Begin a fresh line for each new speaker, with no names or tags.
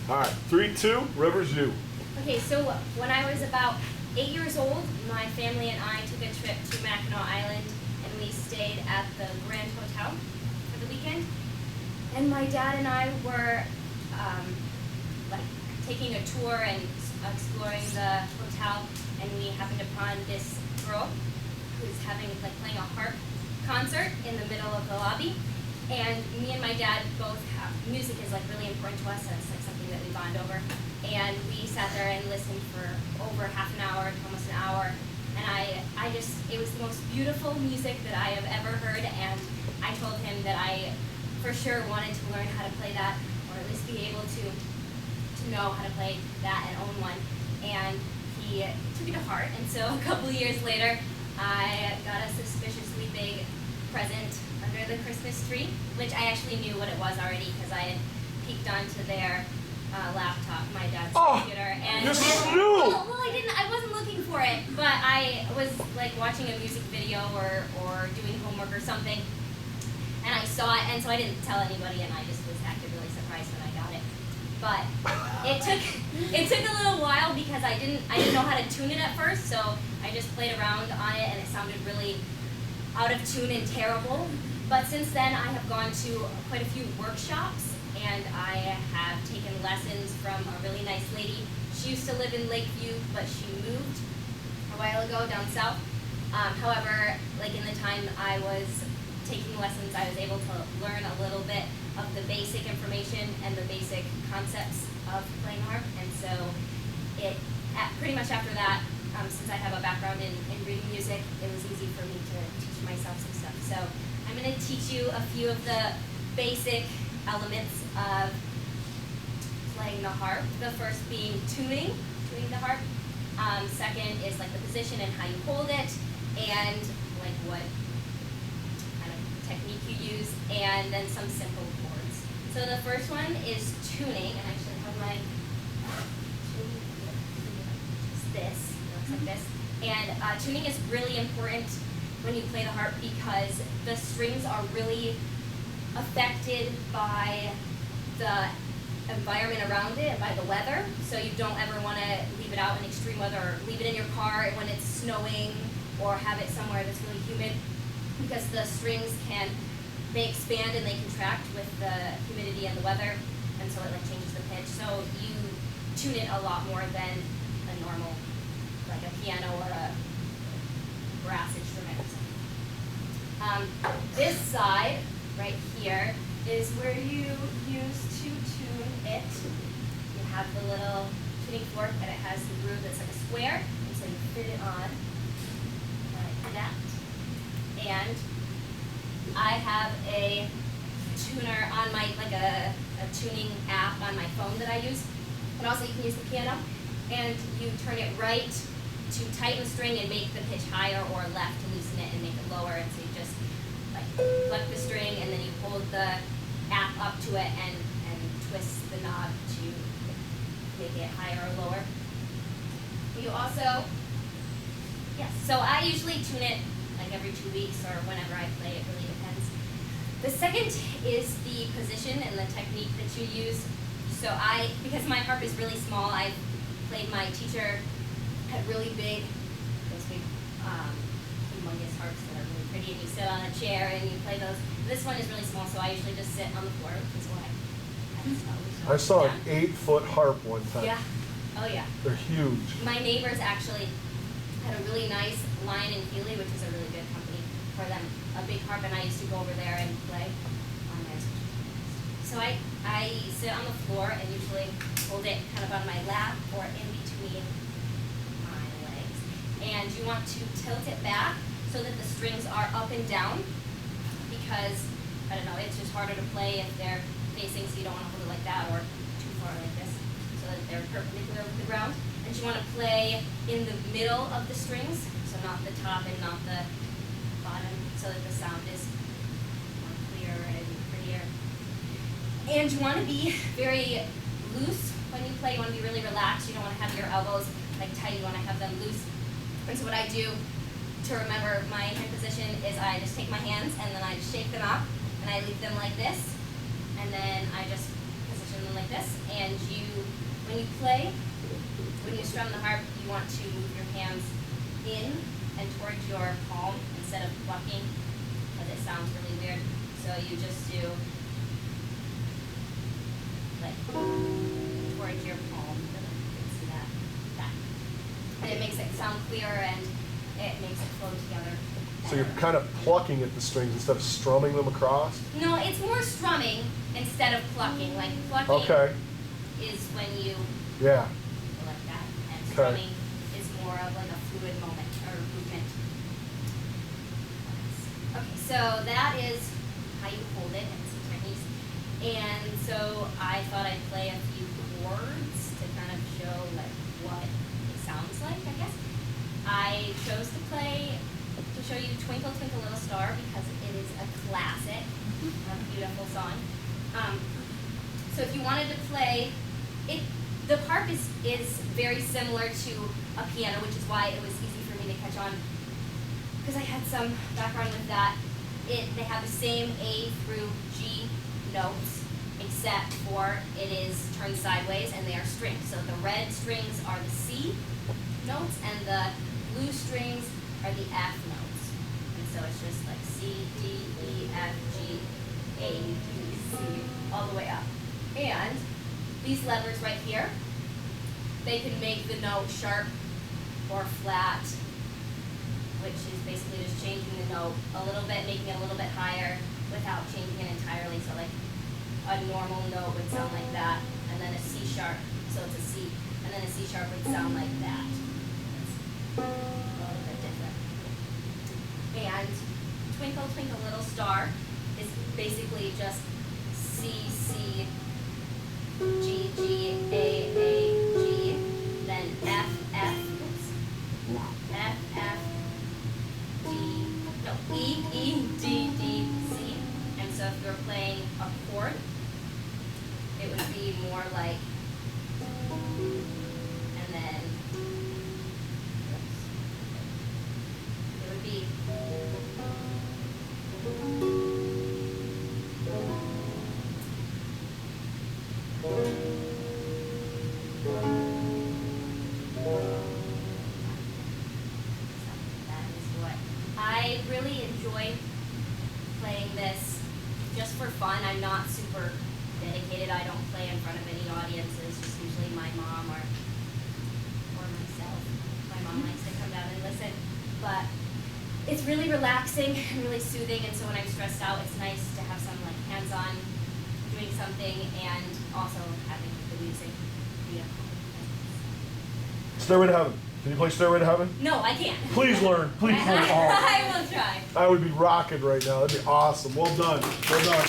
All right, 3, 2, Rivers, you.
Okay, so when I was about 8 years old, my family and I took a trip to Mackinac Island, and we stayed at the Grand Hotel for the weekend. And my dad and I were like taking a tour and exploring the hotel, and we happened upon this girl who's playing a harp concert in the middle of the lobby. And me and my dad both have music is like really important to us, and it's like something that we bond over. And we sat there and listened for over half an hour to almost an hour. And it was the most beautiful music that I have ever heard. And I told him that I for sure wanted to learn how to play that, or at least be able to know how to play that and own one. And he took it to heart. And so a couple of years later, I got a suspiciously big present under the Christmas tree, which I actually knew what it was already because I had peeked onto their laptop, my dad's computer, and well, I wasn't looking for it, but I was like watching a music video or doing homework or something, and I saw it, and so I didn't tell anybody, and I just was acted really surprised when I got it. But it took a little while because I didn't know how to tune it at first, so I just played around on it, and it sounded really out of tune and terrible. But since then, I have gone to quite a few workshops, and I have taken lessons from a really nice lady. She used to live in Lakeview, but she moved a while ago down south. However, like in the time I was taking lessons, I was able to learn a little bit of the basic information and the basic concepts of playing harp. And so pretty much after that, since I have a background in reading music, it was easy for me to teach myself some stuff. So I'm going to teach you a few of the basic elements of playing the harp. The first being tuning the harp. Second is like the position and how you hold it, and like what kind of technique you use, and then some simple chords. So the first one is tuning, and I actually have my this. It looks like this. And tuning is really important when you play the harp because the strings are really affected by the environment around it, by the weather. So you don't ever want to leave it out in extreme weather, or leave it in your car when it's snowing, or have it somewhere that's really humid, because the strings they expand and they contract with the humidity and the weather, and so it like changes the pitch. So you tune it a lot more than a normal, like a piano or a brass instrument. This side, right here, is where you use to tune it. You have the little tuning fork, and it has the groove that's like a square, and so you fit it on like that. And I have a tuner on my, like a tuning app on my phone that I use, but also you can use the piano, and you turn it right to tighten the string and make the pitch higher, or left to loosen it and make it lower. And so you just like pluck the string, and then you hold the app up to it and twist the knob to make it higher or lower. You also, yes, so I usually tune it like every 2 weeks or whenever I play, it really depends. The second is the position and the technique that you use. So because my harp is really small, my teacher had really big, those big, humongous harps that are really pretty, and you sit on a chair and you play those. This one is really small, so I usually just sit on the floor, which is why
I saw an 8-foot harp one time.
Yeah. Oh yeah.
They're huge. My
neighbors actually had a really nice line in Healy, which is a really good company for them, a big harp, and I used to go over there and play on theirs. So I sit on the floor and usually hold it kind of on my lap or in between my legs. And you want to tilt it back so that the strings are up and down, because, I don't know, it's just harder to play if they're facing, so you don't want to hold it like that or too far like this, so that they're perpendicular with the ground. And you want to play in the middle of the strings, so not the top and not the bottom, so that the sound is more clear and prettier. And you want to be very loose when you play. You want to be really relaxed. You don't want to have your elbows like tight. You want to have them loose. And so what I do to remember my hand position is I just take my hands and then I just shake them out, and I leave them like this, and then I just position them like this, and you when you play, when you strum the harp, you want to move your hands in and towards your palm instead of plucking, because it sounds really weird. So you just do like towards your palm. I don't know if you can see that. And it makes it sound clearer and it makes it flow together.
So you're kind of plucking at the strings instead of strumming them across?
No, it's more strumming instead of plucking. Like plucking
Okay.
is when you
Yeah.
go like that, and
Okay.
strumming is more of like a fluid moment or movement. Okay, so that is how you hold it, and it's in Chinese. And so I thought I'd play a few chords to kind of show like what it sounds like, I guess. I chose to show you Twinkle Twinkle Little Star because it is a classic, a beautiful song. So if you wanted to play it, the harp is very similar to a piano, which is why it was easy for me to catch on because I had some background with that. They have the same A through G notes, except for it is turned sideways and they are strings. So the red strings are the C notes and the blue strings are the F notes. And so it's just like C, D, E, F, G, A, B, C, all the way up. And these levers right here, they can make the note sharp or flat, which is basically just changing the note a little bit, making it a little bit higher without changing it entirely. So like a normal note would sound like that, and then a C sharp, so it's a C, and then a C sharp would sound like that. It's a little bit different. And Twinkle Twinkle Little Star is basically just C, C, G, G, A, G, then F, F, oops, F, F, D, no, E, E, D, D, C. And so if you're playing a chord, it would be more like, and then, oops, it would be, that is what I really enjoy playing this just for fun. I'm not super dedicated. I don't play in front of any audiences, just usually my mom or myself. My mom likes to come down and listen. But it's really relaxing and really soothing, and so when I'm stressed out, it's nice to have some like hands-on doing something and also having the music be a
Stairway to Heaven. Can you play Stairway to Heaven?
No, I can't.
Please learn. Please learn all.
I will try.
I would be rocking right now. That'd be awesome. Well done. Well done.